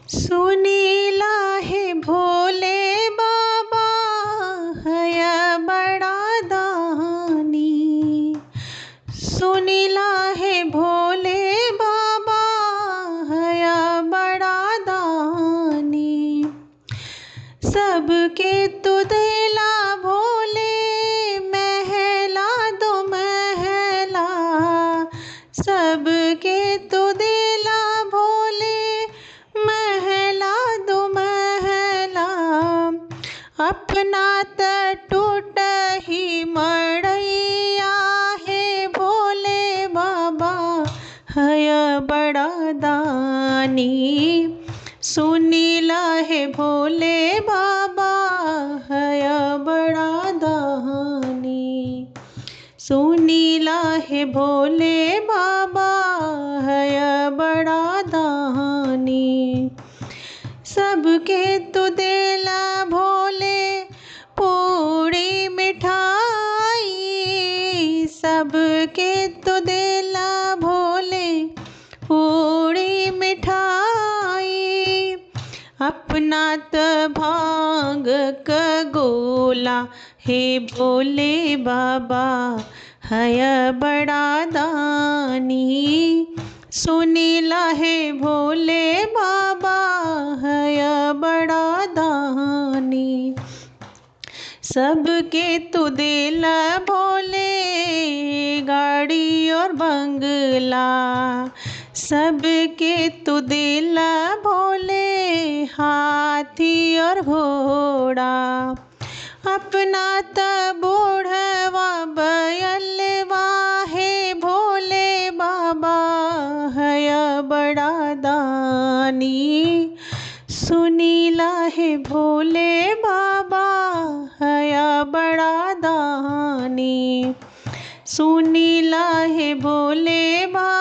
सुनीला है भोले बाबा है बड़ा दानी। सुनीला है भोले बाबा है बड़ा दानी। सबके तू दिला भोले महला दो महला। सबके तू दिला भोले महला दो महला। अपना त टूट ही मड़ैया है भोले बाबा है बड़ा दानी। सुनीला है भोले बाबा है बड़ा दानी। सुनीला है भोले बाबा है बड़ा दानी। सबके तू देला भोले पूड़ी मिठाई। सबके तू देला भोले पूड़ी मिठाई। अपना त भांग क गोला हे भोले बाबा है बड़ा दानी। सुनीला है भोले बाबा है बड़ा दानी। सबके तू दिला भोले गाड़ी और बंगला। सबके तू दिला भोले हाथी और घोड़ा। अपना त बूढ़वा बैलवा है भोले बाबा है बड़ा दानी। सुनीला है भोले बाबा है बड़ा दानी। सुनीला है भोले बाबा